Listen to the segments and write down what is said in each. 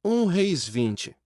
Reis 20.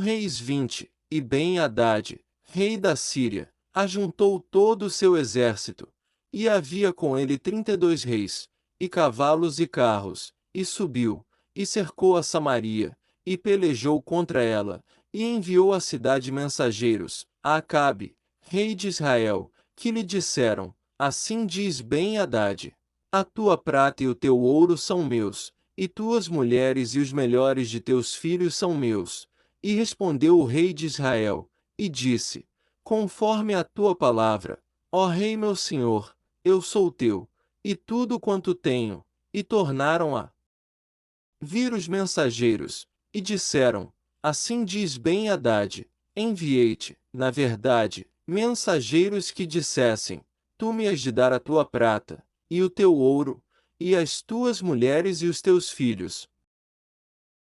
Reis 20, e Ben-Hadad, rei da Síria, ajuntou todo o seu exército, e havia com ele 32 reis, e cavalos e carros, e subiu, e cercou a Samaria, e pelejou contra ela, e enviou à cidade mensageiros, a Acabe, rei de Israel, que lhe disseram: Assim diz Ben-Hadad: A tua prata e o teu ouro são meus, e tuas mulheres e os melhores de teus filhos são meus. E respondeu o rei de Israel, e disse: Conforme a tua palavra, ó rei meu senhor, eu sou teu, e tudo quanto tenho. E tornaram a vir os mensageiros, e disseram: Assim diz Ben-Hadad: Enviei-te, na verdade, mensageiros que dissessem: Tu me has de dar a tua prata, e o teu ouro, e as tuas mulheres e os teus filhos.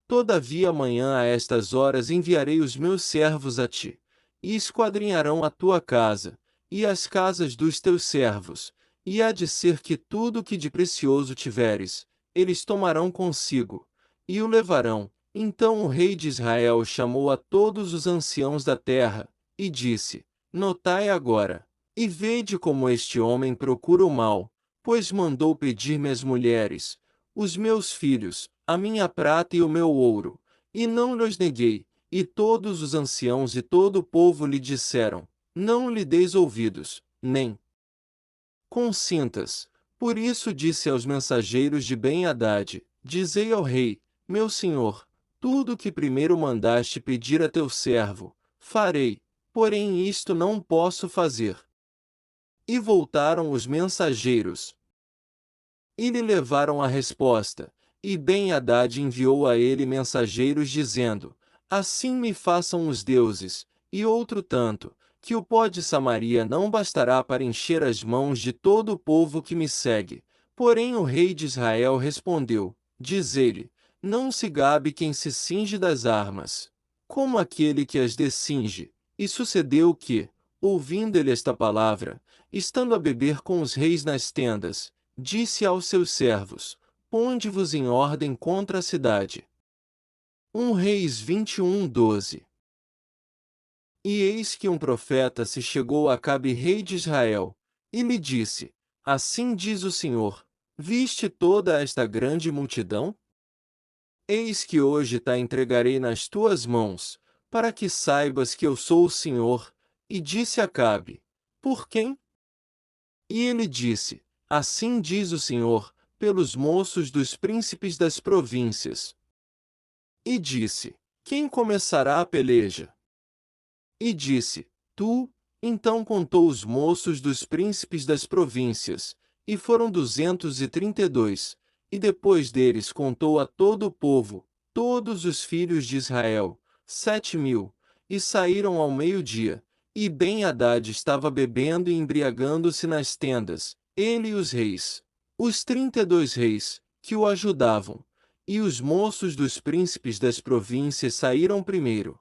Todavia amanhã a estas horas enviarei os meus servos a ti, e esquadrinharão a tua casa, e as casas dos teus servos, e há de ser que tudo que de precioso tiveres, eles tomarão consigo, e o levarão. Então o rei de Israel chamou a todos os anciãos da terra, e disse: Notai agora, e vede como este homem procura o mal, pois mandou pedir-me as mulheres, os meus filhos, a minha prata e o meu ouro, e não lhes neguei. E todos os anciãos e todo o povo lhe disseram: Não lhe deis ouvidos, nem consintas. Por isso disse aos mensageiros de Ben-Hadad: Dizei ao rei, meu senhor, tudo o que primeiro mandaste pedir a teu servo, farei, porém isto não posso fazer. E voltaram os mensageiros, e lhe levaram a resposta. E Ben-Hadad enviou a ele mensageiros dizendo: Assim me façam os deuses, e outro tanto, que o pó de Samaria não bastará para encher as mãos de todo o povo que me segue. Porém o rei de Israel respondeu: Diz ele, não se gabe quem se cinge das armas, como aquele que as descinge. E sucedeu que, ouvindo ele esta palavra, estando a beber com os reis nas tendas, disse aos seus servos: Ponde-vos em ordem contra a cidade. Reis 21:12. E eis que um profeta se chegou a Acabe rei de Israel, e lhe disse: Assim diz o Senhor: Viste toda esta grande multidão? Eis que hoje te entregarei nas tuas mãos, para que saibas que eu sou o Senhor. E disse Acabe: Por quem? E ele disse: Assim diz o Senhor, pelos moços dos príncipes das províncias. E disse: Quem começará a peleja? E disse: Tu. Então contou os moços dos príncipes das províncias, e foram 232, e depois deles contou a todo o povo, todos os filhos de Israel, 7.000, e saíram ao meio-dia. E Ben-Hadad estava bebendo e embriagando-se nas tendas, ele e os reis, os 32 reis, que o ajudavam, e os moços dos príncipes das províncias saíram primeiro.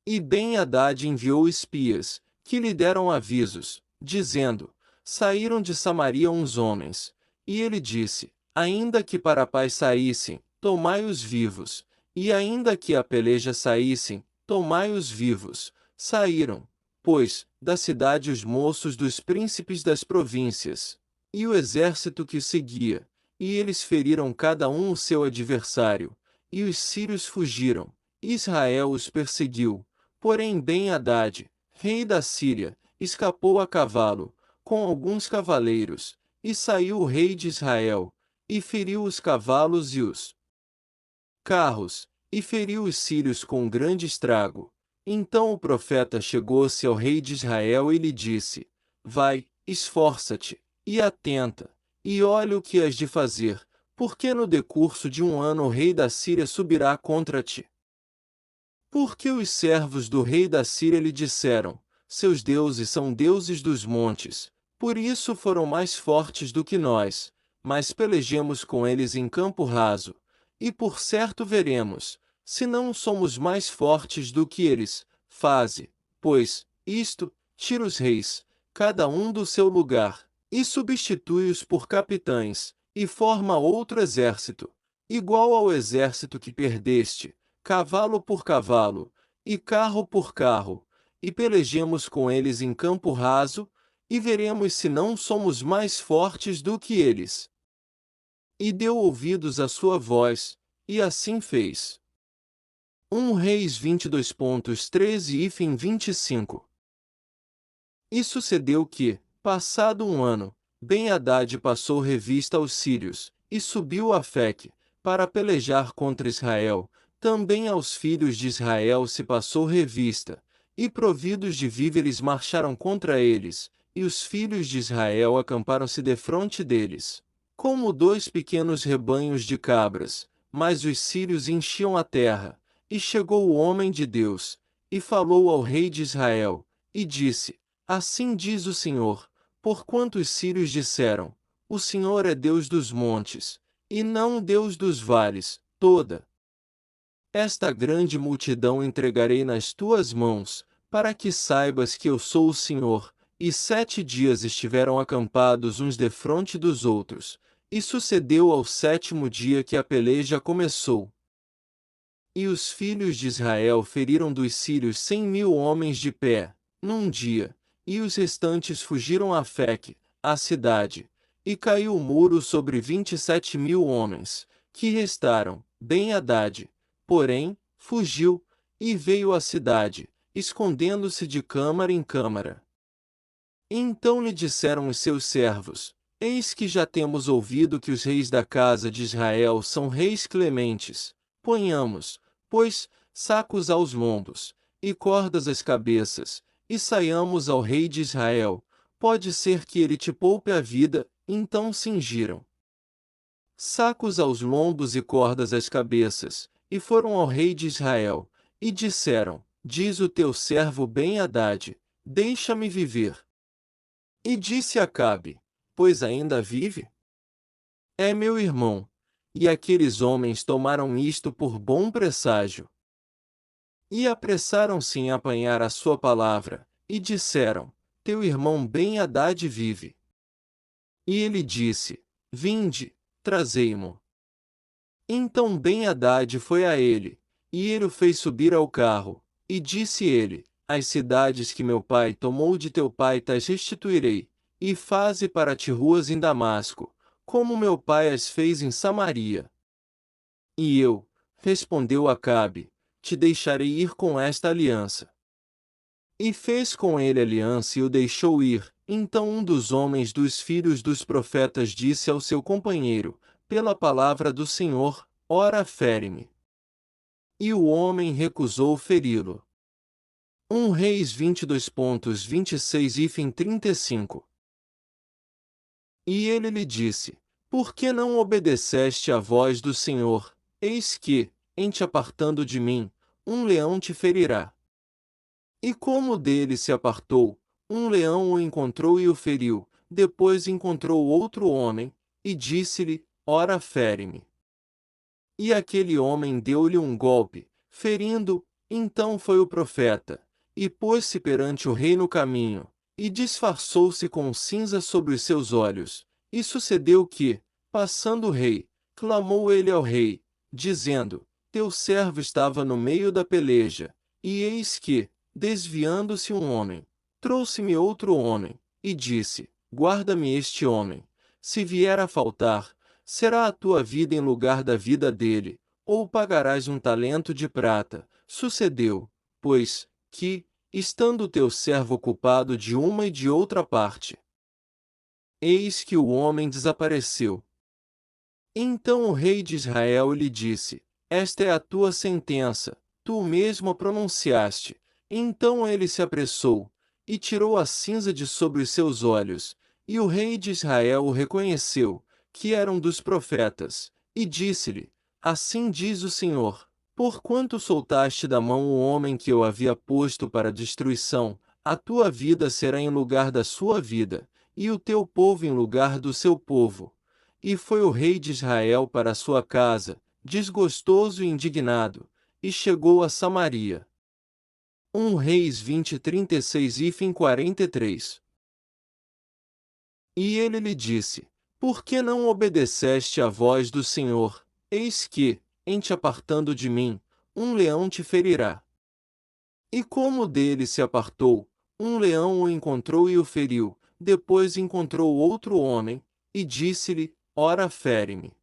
E Ben-Hadad enviou espias, que lhe deram avisos, dizendo: Saíram de Samaria uns homens. E ele disse: Ainda que para a paz saíssem, tomai-os vivos, e ainda que a peleja saíssem, tomai-os vivos. Saíram, pois, da cidade os moços dos príncipes das províncias, e o exército que o seguia, e eles feriram cada um o seu adversário, e os sírios fugiram, e Israel os perseguiu. Porém Ben-Hadad, rei da Síria, escapou a cavalo, com alguns cavaleiros, e saiu o rei de Israel, e feriu os cavalos e os carros, e feriu os sírios com grande estrago. Então o profeta chegou-se ao rei de Israel e lhe disse: Vai, esforça-te, e atenta, e olha o que has de fazer, porque no decurso de um ano o rei da Síria subirá contra ti. Porque os servos do rei da Síria lhe disseram: Seus deuses são deuses dos montes, por isso foram mais fortes do que nós, mas pelejemos com eles em campo raso, e por certo veremos, se não somos mais fortes do que eles. Faze, pois, isto, tira os reis, cada um do seu lugar, e substitui-os por capitães, e forma outro exército, igual ao exército que perdeste, cavalo por cavalo, e carro por carro, e pelejemos com eles em campo raso, e veremos se não somos mais fortes do que eles. E deu ouvidos à sua voz, e assim fez. 1 Reis 22.13 e fim 25. E sucedeu que, passado um ano, Ben-Hadad passou revista aos sírios, e subiu a Afeque, para pelejar contra Israel. Também aos filhos de Israel se passou revista, e providos de víveres marcharam contra eles, e os filhos de Israel acamparam-se defronte deles, como dois pequenos rebanhos de cabras, mas os sírios enchiam a terra. E chegou o homem de Deus, e falou ao rei de Israel, e disse: Assim diz o Senhor, porquanto os sírios disseram: O Senhor é Deus dos montes, e não o Deus dos vales, toda esta grande multidão entregarei nas tuas mãos, para que saibas que eu sou o Senhor. E 7 dias estiveram acampados uns defronte dos outros, e sucedeu ao 7º dia que a peleja começou. E os filhos de Israel feriram dos sírios 100.000 homens de pé, num dia, e os restantes fugiram a Afeque, a cidade, e caiu o muro sobre 27.000 homens, que restaram. Ben-Hadad, porém, fugiu, e veio à cidade, escondendo-se de câmara em câmara. Então lhe disseram os seus servos: Eis que já temos ouvido que os reis da casa de Israel são reis clementes. Ponhamos, pois, sacos aos lombos, e cordas às cabeças, e saiamos ao rei de Israel. Pode ser que ele te poupe a vida. Então cingiram sacos aos lombos e cordas às cabeças, e foram ao rei de Israel, e disseram: Diz o teu servo Ben-Hadad: Deixa-me viver. E disse Acabe: Pois ainda vive? É meu irmão. E aqueles homens tomaram isto por bom presságio. E apressaram-se em apanhar a sua palavra, e disseram: Teu irmão Ben-Hadad vive. E ele disse: Vinde, trazei-mo. Então Ben-Hadad foi a ele, e ele o fez subir ao carro, e disse ele: As cidades que meu pai tomou de teu pai tais restituirei, e faze para ti ruas em Damasco, como meu pai as fez em Samaria. E eu, respondeu Acabe, te deixarei ir com esta aliança. E fez com ele aliança e o deixou ir. Então um dos homens dos filhos dos profetas disse ao seu companheiro: Pela palavra do Senhor, ora fere-me. E o homem recusou feri-lo. 1 Reis 22.26 e fim 35. E ele lhe disse: Por que não obedeceste à voz do Senhor? Eis que, em te apartando de mim, um leão te ferirá. E como dele se apartou, um leão o encontrou e o feriu. Depois encontrou outro homem, e disse-lhe: Ora fere-me. E aquele homem deu-lhe um golpe, ferindo. Então foi o profeta, e pôs-se perante o rei no caminho, e disfarçou-se com cinza sobre os seus olhos. E sucedeu que, passando o rei, clamou ele ao rei, dizendo: Teu servo estava no meio da peleja, e eis que, desviando-se um homem, trouxe-me outro homem, e disse: Guarda-me este homem. Se vier a faltar, será a tua vida em lugar da vida dele, ou pagarás um talento de prata. Sucedeu, pois, que, estando o teu servo ocupado de uma e de outra parte, eis que o homem desapareceu. Então o rei de Israel lhe disse: Esta é a tua sentença, tu mesmo a pronunciaste. Então ele se apressou, e tirou a cinza de sobre os seus olhos, e o rei de Israel o reconheceu, que era um dos profetas, e disse-lhe: Assim diz o Senhor, porquanto soltaste da mão o homem que eu havia posto para destruição, a tua vida será em lugar da sua vida, e o teu povo em lugar do seu povo. E foi o rei de Israel para a sua casa, desgostoso e indignado, e chegou a Samaria. 1 Reis 20:36 e fim 43. E ele lhe disse: Por que não obedeceste à voz do Senhor? Eis que, em te apartando de mim, um leão te ferirá. E como dele se apartou, um leão o encontrou e o feriu. Depois encontrou outro homem, e disse-lhe: Ora, fere-me.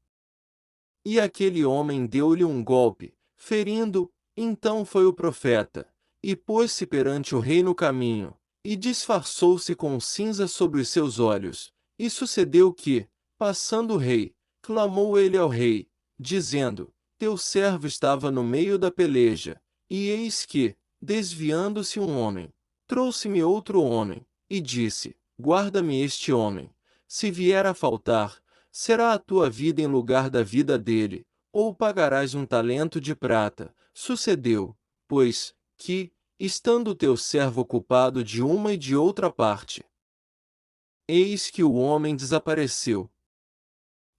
E aquele homem deu-lhe um golpe, ferindo. Então foi o profeta, e pôs-se perante o rei no caminho, e disfarçou-se com cinza sobre os seus olhos. E sucedeu que, passando o rei, clamou ele ao rei, dizendo: Teu servo estava no meio da peleja, e eis que, desviando-se um homem, trouxe-me outro homem, e disse: Guarda-me este homem. Se vier a faltar, será a tua vida em lugar da vida dele, ou pagarás um talento de prata. Sucedeu, pois, que, estando teu servo ocupado de uma e de outra parte, eis que o homem desapareceu.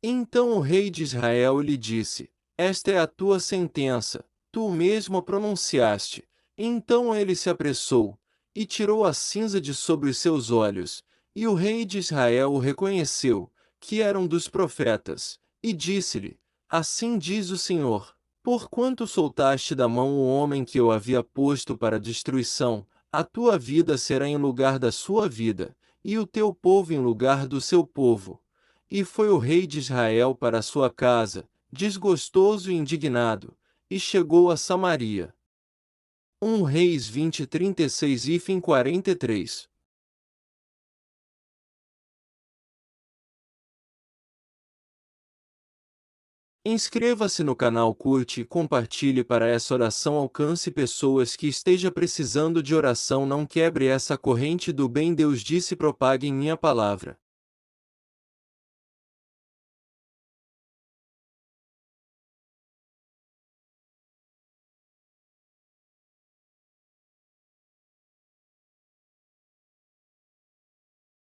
Então o rei de Israel lhe disse: Esta é a tua sentença, tu mesmo a pronunciaste. Então ele se apressou, e tirou a cinza de sobre os seus olhos, e o rei de Israel o reconheceu, que era um dos profetas, e disse-lhe: Assim diz o Senhor: Porquanto soltaste da mão o homem que eu havia posto para destruição, a tua vida será em lugar da sua vida, e o teu povo em lugar do seu povo. E foi o rei de Israel para sua casa, desgostoso e indignado, e chegou a Samaria. 1 Reis 20:36 e fim 43. Inscreva-se no canal, curte e compartilhe para essa oração alcance pessoas que esteja precisando de oração. Não quebre essa corrente do bem. Deus disse: propaguem minha palavra.